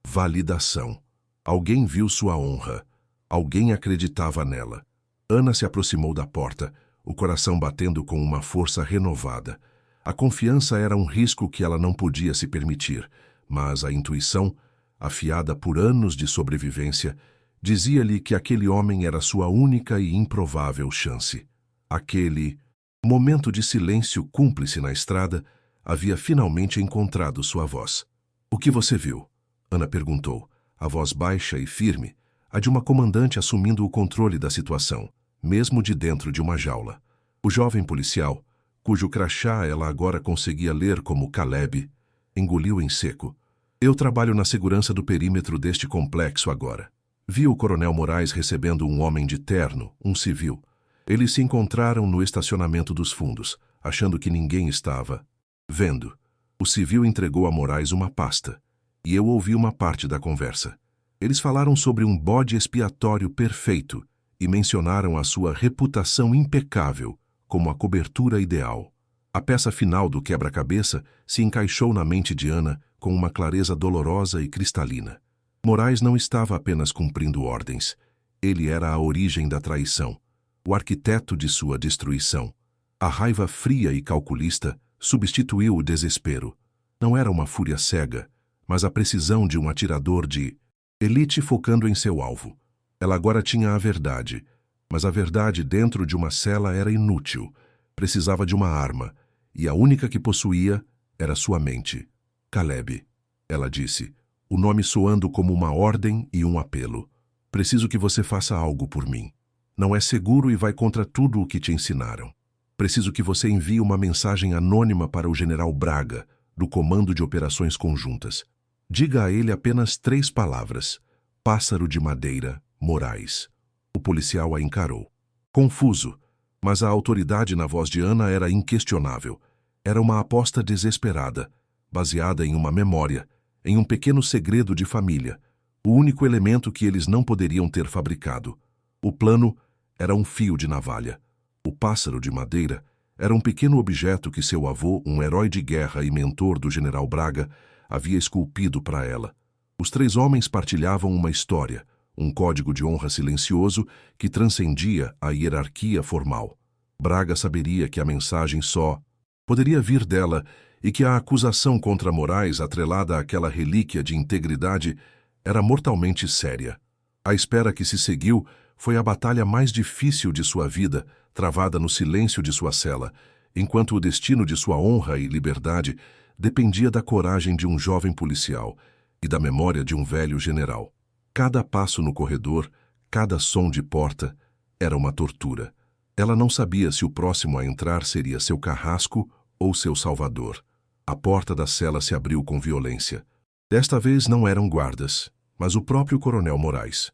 Validação. Alguém viu sua honra. Alguém acreditava nela. Ana se aproximou da porta, o coração batendo com uma força renovada. A confiança era um risco que ela não podia se permitir, mas a intuição, afiada por anos de sobrevivência, dizia-lhe que aquele homem era sua única e improvável chance. Aquele momento de silêncio cúmplice na estrada havia finalmente encontrado sua voz. "O que você viu?" Ana perguntou, a voz baixa e firme, a de uma comandante assumindo o controle da situação, mesmo de dentro de uma jaula. O jovem policial, cujo crachá ela agora conseguia ler como Caleb, engoliu em seco. "Eu trabalho na segurança do perímetro deste complexo agora." Vi o coronel Moraes recebendo um homem de terno, um civil. Eles se encontraram no estacionamento dos fundos, achando que ninguém estava vendo. O civil entregou a Moraes uma pasta, e eu ouvi uma parte da conversa. Eles falaram sobre um bode expiatório perfeito e mencionaram a sua reputação impecável como a cobertura ideal. A peça final do quebra-cabeça se encaixou na mente de Ana com uma clareza dolorosa e cristalina. Moraes não estava apenas cumprindo ordens. Ele era a origem da traição, o arquiteto de sua destruição. A raiva fria e calculista substituiu o desespero. Não era uma fúria cega, mas a precisão de um atirador de elite focando em seu alvo. Ela agora tinha a verdade, mas a verdade dentro de uma cela era inútil. Precisava de uma arma, e a única que possuía era sua mente. "Caleb", ela disse, o nome soando como uma ordem e um apelo. "Preciso que você faça algo por mim. Não é seguro e vai contra tudo o que te ensinaram. Preciso que você envie uma mensagem anônima para o general Braga, do Comando de Operações Conjuntas. Diga a ele apenas 3 palavras. Pássaro de Madeira, Moraes." O policial a encarou. Confuso, mas a autoridade na voz de Ana era inquestionável. Era uma aposta desesperada, baseada em uma memória, em um pequeno segredo de família, o único elemento que eles não poderiam ter fabricado. O plano era um fio de navalha. O pássaro de madeira era um pequeno objeto que seu avô, um herói de guerra e mentor do general Braga, havia esculpido para ela. Os 3 homens partilhavam uma história, um código de honra silencioso que transcendia a hierarquia formal. Braga saberia que a mensagem só poderia vir dela e que a acusação contra Moraes, atrelada àquela relíquia de integridade, era mortalmente séria. A espera que se seguiu foi a batalha mais difícil de sua vida, travada no silêncio de sua cela, enquanto o destino de sua honra e liberdade dependia da coragem de um jovem policial e da memória de um velho general. Cada passo no corredor, cada som de porta, era uma tortura. Ela não sabia se o próximo a entrar seria seu carrasco ou seu salvador. A porta da cela se abriu com violência. Desta vez não eram guardas, mas o próprio coronel Moraes,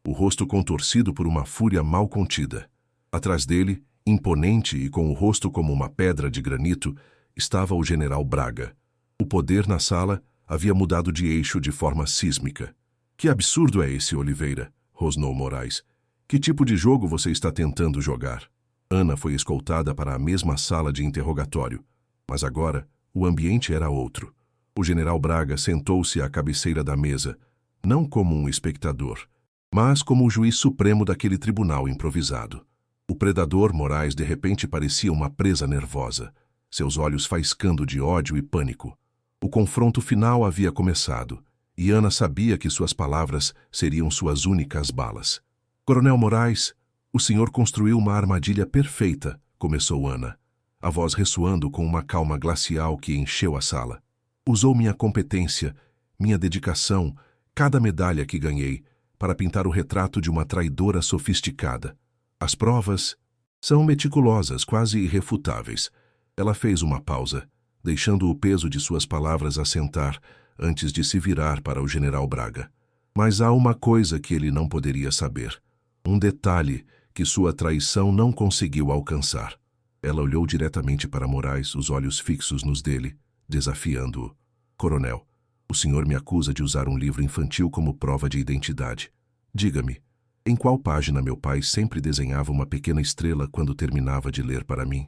o rosto contorcido por uma fúria mal contida. Atrás dele, imponente e com o rosto como uma pedra de granito, estava o general Braga. O poder na sala havia mudado de eixo de forma sísmica. Que absurdo é esse, Oliveira? Rosnou Moraes. Que tipo de jogo você está tentando jogar? Ana foi escoltada para a mesma sala de interrogatório, mas agora o ambiente era outro. O general Braga sentou-se à cabeceira da mesa, não como um espectador, mas como o juiz supremo daquele tribunal improvisado. O predador Moraes de repente parecia uma presa nervosa, seus olhos faiscando de ódio e pânico. O confronto final havia começado, e Ana sabia que suas palavras seriam suas únicas balas. Coronel Moraes, o senhor construiu uma armadilha perfeita, começou Ana, a voz ressoando com uma calma glacial que encheu a sala. Usou minha competência, minha dedicação, cada medalha que ganhei, para pintar o retrato de uma traidora sofisticada. As provas são meticulosas, quase irrefutáveis. Ela fez uma pausa, deixando o peso de suas palavras assentar antes de se virar para o general Braga. Mas há uma coisa que ele não poderia saber. Um detalhe que sua traição não conseguiu alcançar. Ela olhou diretamente para Moraes, os olhos fixos nos dele, desafiando-o. Coronel, o senhor me acusa de usar um livro infantil como prova de identidade. Diga-me, em qual página meu pai sempre desenhava uma pequena estrela quando terminava de ler para mim?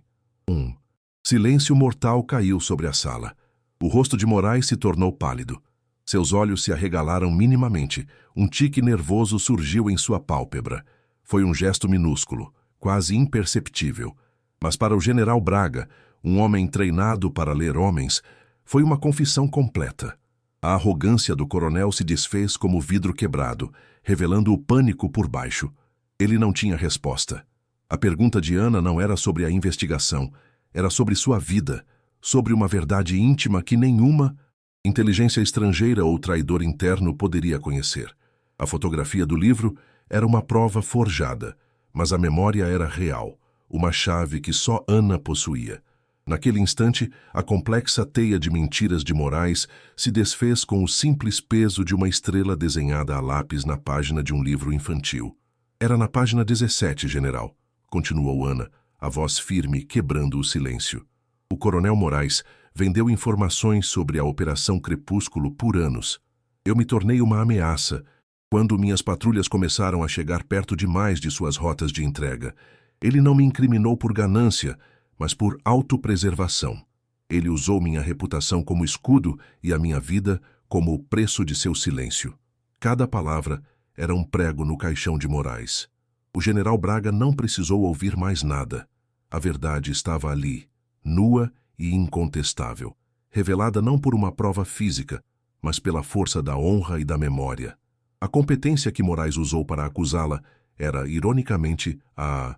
Silêncio mortal caiu sobre a sala. O rosto de Moraes se tornou pálido. Seus olhos se arregalaram minimamente. Um tique nervoso surgiu em sua pálpebra. Foi um gesto minúsculo, quase imperceptível. Mas para o general Braga, um homem treinado para ler homens, foi uma confissão completa. A arrogância do coronel se desfez como vidro quebrado, revelando o pânico por baixo. Ele não tinha resposta. A pergunta de Ana não era sobre a investigação, era sobre sua vida, sobre uma verdade íntima que nenhuma inteligência estrangeira ou traidor interno poderia conhecer. A fotografia do livro era uma prova forjada, mas a memória era real, uma chave que só Ana possuía. Naquele instante, a complexa teia de mentiras de Moraes se desfez com o simples peso de uma estrela desenhada a lápis na página de um livro infantil. Era na página 17, general, continuou Ana, a voz firme quebrando o silêncio. O coronel Moraes vendeu informações sobre a Operação Crepúsculo por anos. Eu me tornei uma ameaça quando minhas patrulhas começaram a chegar perto demais de suas rotas de entrega. Ele não me incriminou por ganância, mas por autopreservação. Ele usou minha reputação como escudo e a minha vida como o preço de seu silêncio. Cada palavra era um prego no caixão de Moraes. O general Braga não precisou ouvir mais nada. A verdade estava ali, nua e incontestável, revelada não por uma prova física, mas pela força da honra e da memória. A competência que Moraes usou para acusá-la era, ironicamente, a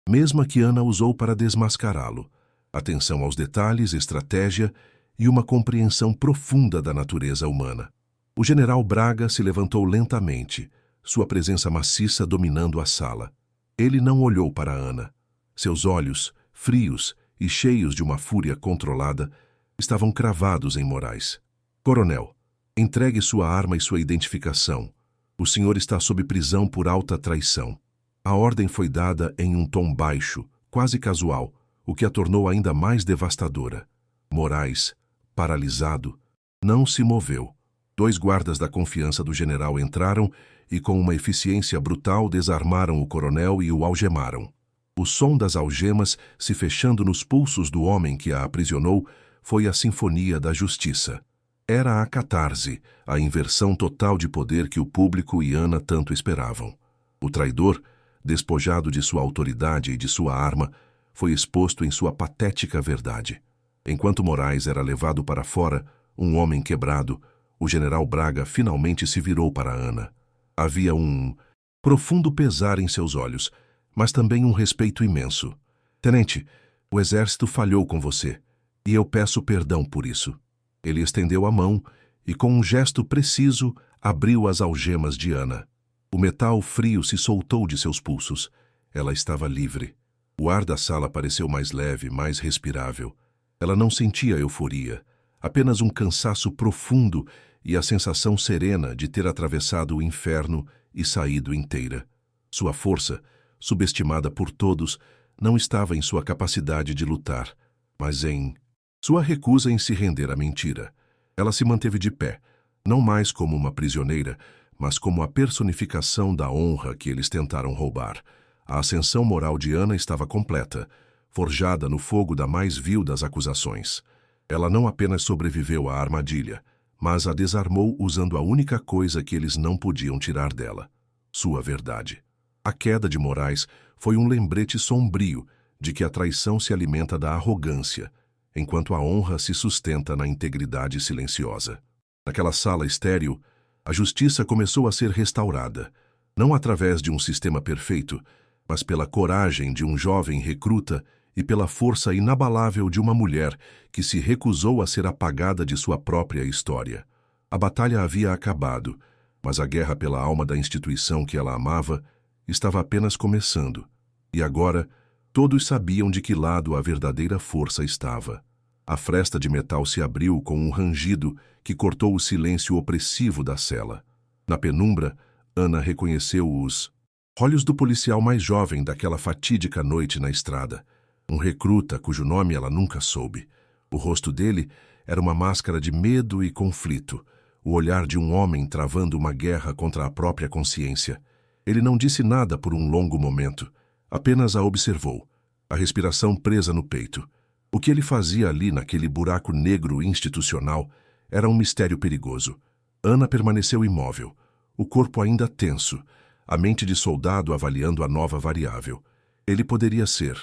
mesma que Ana usou para desmascará-lo. Atenção aos detalhes, estratégia e uma compreensão profunda da natureza humana. O general Braga se levantou lentamente, sua presença maciça dominando a sala. Ele não olhou para Ana. Seus olhos, frios e cheios de uma fúria controlada, estavam cravados em Moraes. Coronel, entregue sua arma e sua identificação. O senhor está sob prisão por alta traição. A ordem foi dada em um tom baixo, quase casual, o que a tornou ainda mais devastadora. Moraes, paralisado, não se moveu. 2 guardas da confiança do general entraram e, com uma eficiência brutal, desarmaram o coronel e o algemaram. O som das algemas se fechando nos pulsos do homem que a aprisionou foi a sinfonia da justiça. Era a catarse, a inversão total de poder que o público e Ana tanto esperavam. O traidor, despojado de sua autoridade e de sua arma, foi exposto em sua patética verdade. Enquanto Moraes era levado para fora, um homem quebrado, o general Braga finalmente se virou para Ana. Havia um profundo pesar em seus olhos, mas também um respeito imenso. Tenente, o exército falhou com você, e eu peço perdão por isso. Ele estendeu a mão e, com um gesto preciso, abriu as algemas de Ana. O metal frio se soltou de seus pulsos. Ela estava livre. O ar da sala pareceu mais leve, mais respirável. Ela não sentia euforia, apenas um cansaço profundo e a sensação serena de ter atravessado o inferno e saído inteira. Sua força, subestimada por todos, não estava em sua capacidade de lutar, mas em sua recusa em se render à mentira. Ela se manteve de pé, não mais como uma prisioneira, mas como a personificação da honra que eles tentaram roubar. A ascensão moral de Ana estava completa, forjada no fogo da mais vil das acusações. Ela não apenas sobreviveu à armadilha, mas a desarmou usando a única coisa que eles não podiam tirar dela: sua verdade. A queda de Moraes foi um lembrete sombrio de que a traição se alimenta da arrogância, enquanto a honra se sustenta na integridade silenciosa. Naquela sala estéril, a justiça começou a ser restaurada, não através de um sistema perfeito, mas pela coragem de um jovem recruta e pela força inabalável de uma mulher que se recusou a ser apagada de sua própria história. A batalha havia acabado, mas a guerra pela alma da instituição que ela amava estava apenas começando, e agora todos sabiam de que lado a verdadeira força estava. A fresta de metal se abriu com um rangido que cortou o silêncio opressivo da cela. Na penumbra, Ana reconheceu os olhos do policial mais jovem daquela fatídica noite na estrada, um recruta cujo nome ela nunca soube. O rosto dele era uma máscara de medo e conflito, o olhar de um homem travando uma guerra contra a própria consciência. Ele não disse nada por um longo momento, apenas a observou, a respiração presa no peito. O que ele fazia ali naquele buraco negro institucional era um mistério perigoso. Ana permaneceu imóvel, o corpo ainda tenso, a mente de soldado avaliando a nova variável. Ele poderia ser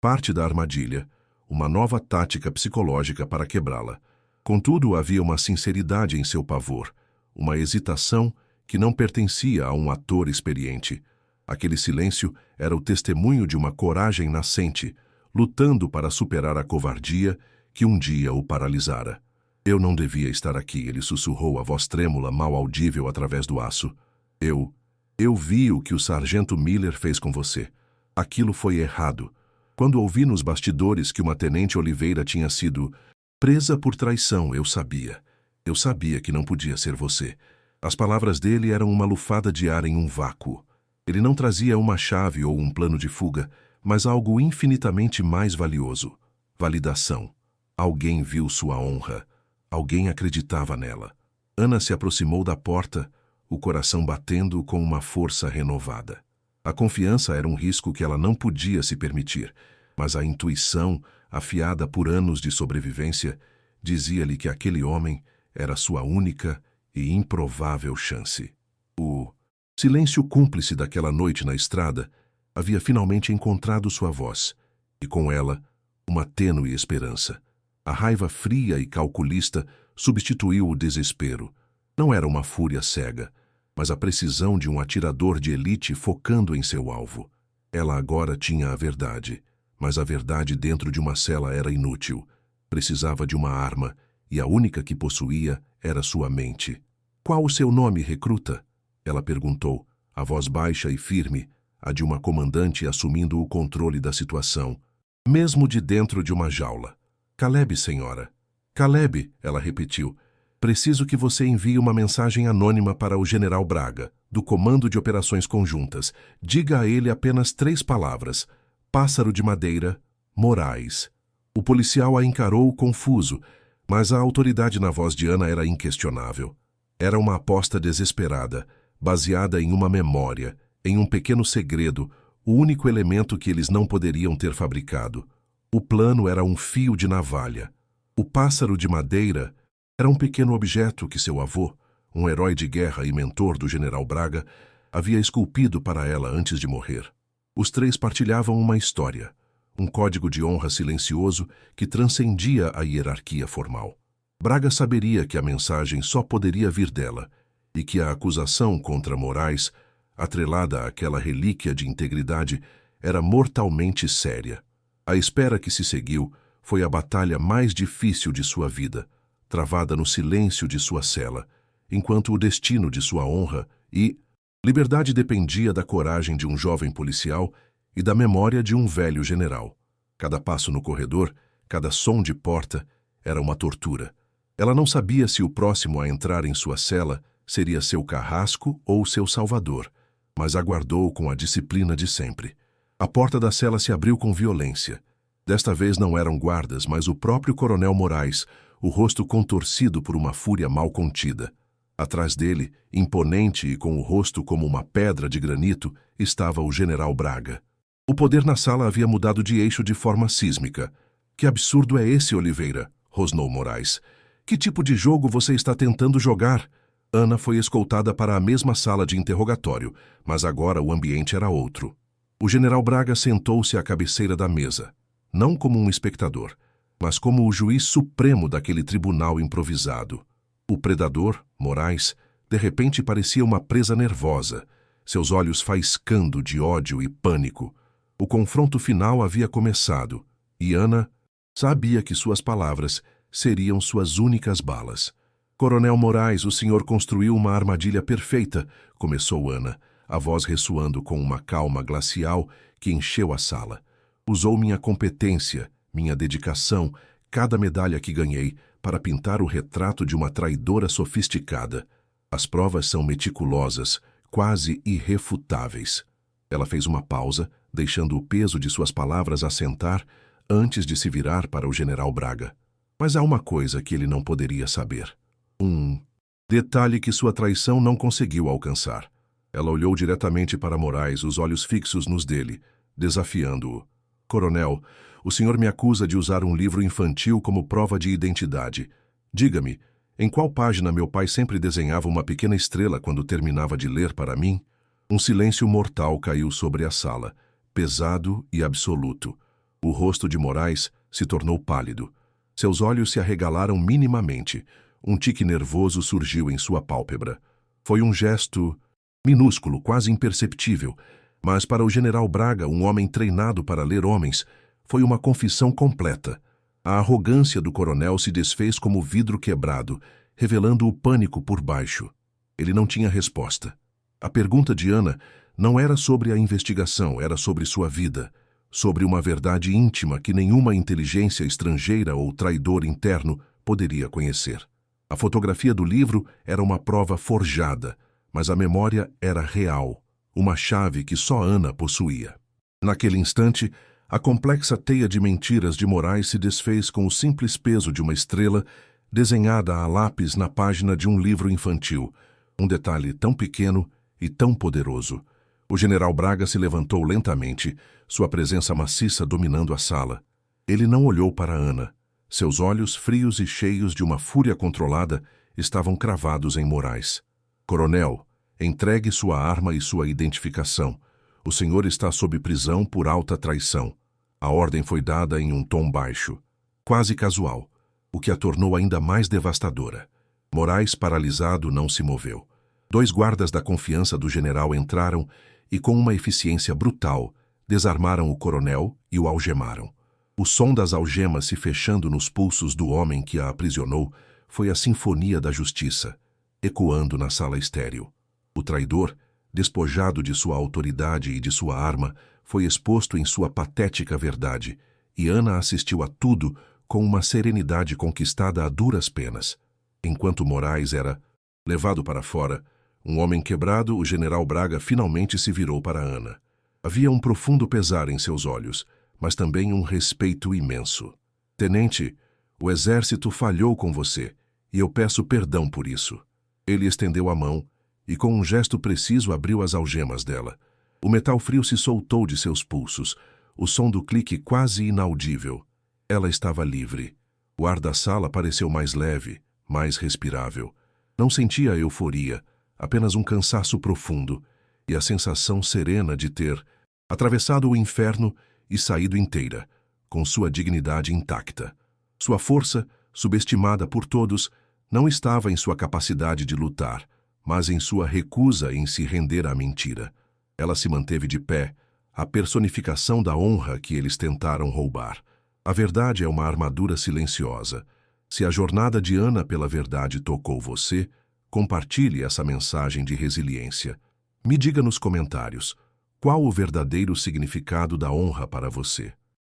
parte da armadilha, uma nova tática psicológica para quebrá-la. Contudo, havia uma sinceridade em seu pavor, uma hesitação que não pertencia a um ator experiente. Aquele silêncio era o testemunho de uma coragem nascente, lutando para superar a covardia que um dia o paralisara. Eu não devia estar aqui, ele sussurrou, a voz trêmula, mal audível através do aço. Eu vi o que o sargento Miller fez com você. Aquilo foi errado. Quando ouvi nos bastidores que uma tenente Oliveira tinha sido presa por traição, eu sabia. Eu sabia que não podia ser você. As palavras dele eram uma lufada de ar em um vácuo. Ele não trazia uma chave ou um plano de fuga, mas algo infinitamente mais valioso: validação. Alguém viu sua honra. Alguém acreditava nela. Ana se aproximou da porta, o coração batendo com uma força renovada. A confiança era um risco que ela não podia se permitir, mas a intuição, afiada por anos de sobrevivência, dizia-lhe que aquele homem era sua única e improvável chance. O silêncio cúmplice daquela noite na estrada havia finalmente encontrado sua voz, e com ela, uma tênue esperança. A raiva fria e calculista substituiu o desespero. Não era uma fúria cega, mas a precisão de um atirador de elite focando em seu alvo. Ela agora tinha a verdade, mas a verdade dentro de uma cela era inútil. Precisava de uma arma, e a única que possuía era sua mente. Qual o seu nome, recruta? Ela perguntou, a voz baixa e firme, a de uma comandante assumindo o controle da situação, mesmo de dentro de uma jaula. Caleb, senhora. Caleb, ela repetiu. Preciso que você envie uma mensagem anônima para o general Braga, do Comando de Operações Conjuntas. Diga a ele apenas 3 palavras. Pássaro de madeira, Moraes. O policial a encarou confuso, mas a autoridade na voz de Ana era inquestionável. Era uma aposta desesperada, baseada em uma memória, em um pequeno segredo, o único elemento que eles não poderiam ter fabricado. O plano era um fio de navalha. O pássaro de madeira era um pequeno objeto que seu avô, um herói de guerra e mentor do general Braga, havia esculpido para ela antes de morrer. Os 3 partilhavam uma história, um código de honra silencioso que transcendia a hierarquia formal. Braga saberia que a mensagem só poderia vir dela e que a acusação contra Moraes, atrelada àquela relíquia de integridade, era mortalmente séria. A espera que se seguiu foi a batalha mais difícil de sua vida, travada no silêncio de sua cela, enquanto o destino de sua honra e liberdade dependia da coragem de um jovem policial e da memória de um velho general. Cada passo no corredor, cada som de porta, era uma tortura. Ela não sabia se o próximo a entrar em sua cela seria seu carrasco ou seu salvador, mas aguardou com a disciplina de sempre. A porta da cela se abriu com violência. Desta vez não eram guardas, mas o próprio Coronel Moraes, o rosto contorcido por uma fúria mal contida. Atrás dele, imponente e com o rosto como uma pedra de granito, estava o general Braga. O poder na sala havia mudado de eixo de forma sísmica. "Que absurdo é esse, Oliveira?" rosnou Moraes. "Que tipo de jogo você está tentando jogar?" Ana foi escoltada para a mesma sala de interrogatório, mas agora o ambiente era outro. O general Braga sentou-se à cabeceira da mesa, não como um espectador, mas como o juiz supremo daquele tribunal improvisado. O predador, Moraes, de repente parecia uma presa nervosa, seus olhos faiscando de ódio e pânico. O confronto final havia começado, e Ana sabia que suas palavras seriam suas únicas balas. "Coronel Moraes, o senhor construiu uma armadilha perfeita", começou Ana, a voz ressoando com uma calma glacial que encheu a sala. "Usou minha competência, minha dedicação, cada medalha que ganhei, para pintar o retrato de uma traidora sofisticada. As provas são meticulosas, quase irrefutáveis." Ela fez uma pausa, deixando o peso de suas palavras assentar, antes de se virar para o general Braga. Mas há uma coisa que ele não poderia saber. Um detalhe que sua traição não conseguiu alcançar. Ela olhou diretamente para Moraes, os olhos fixos nos dele, desafiando-o. "Coronel, o senhor me acusa de usar um livro infantil como prova de identidade. Diga-me, em qual página meu pai sempre desenhava uma pequena estrela quando terminava de ler para mim?" Um silêncio mortal caiu sobre a sala, pesado e absoluto. O rosto de Moraes se tornou pálido. Seus olhos se arregalaram minimamente. Um tique nervoso surgiu em sua pálpebra. Foi um gesto minúsculo, quase imperceptível, mas para o general Braga, um homem treinado para ler homens, foi uma confissão completa. A arrogância do coronel se desfez como vidro quebrado, revelando o pânico por baixo. Ele não tinha resposta. A pergunta de Ana não era sobre a investigação, era sobre sua vida, sobre uma verdade íntima que nenhuma inteligência estrangeira ou traidor interno poderia conhecer. A fotografia do livro era uma prova forjada, mas a memória era real, uma chave que só Ana possuía. Naquele instante, a complexa teia de mentiras de Moraes se desfez com o simples peso de uma estrela desenhada a lápis na página de um livro infantil, um detalhe tão pequeno e tão poderoso. O general Braga se levantou lentamente, sua presença maciça dominando a sala. Ele não olhou para Ana. Seus olhos, frios e cheios de uma fúria controlada, estavam cravados em Moraes. "Coronel, entregue sua arma e sua identificação. O senhor está sob prisão por alta traição." A ordem foi dada em um tom baixo, quase casual, o que a tornou ainda mais devastadora. Moraes, paralisado, não se moveu. 2 guardas da confiança do general entraram e, com uma eficiência brutal, desarmaram o coronel e o algemaram. O som das algemas se fechando nos pulsos do homem que a aprisionou foi a sinfonia da justiça, ecoando na sala estéril. O traidor, despojado de sua autoridade e de sua arma, foi exposto em sua patética verdade, e Ana assistiu a tudo com uma serenidade conquistada a duras penas. Enquanto Moraes era levado para fora, um homem quebrado, o general Braga finalmente se virou para Ana. Havia um profundo pesar em seus olhos, mas também um respeito imenso. "Tenente, o exército falhou com você, e eu peço perdão por isso." Ele estendeu a mão e, com um gesto preciso, abriu as algemas dela. O metal frio se soltou de seus pulsos, o som do clique quase inaudível. Ela estava livre. O ar da sala pareceu mais leve, mais respirável. Não sentia a euforia, apenas um cansaço profundo, e a sensação serena de ter atravessado o inferno e saído inteira, com sua dignidade intacta. Sua força, subestimada por todos, não estava em sua capacidade de lutar, mas em sua recusa em se render à mentira. Ela se manteve de pé, a personificação da honra que eles tentaram roubar. A verdade é uma armadura silenciosa. Se a jornada de Ana pela verdade tocou você, compartilhe essa mensagem de resiliência. Me diga nos comentários, Qual o verdadeiro significado da honra para você?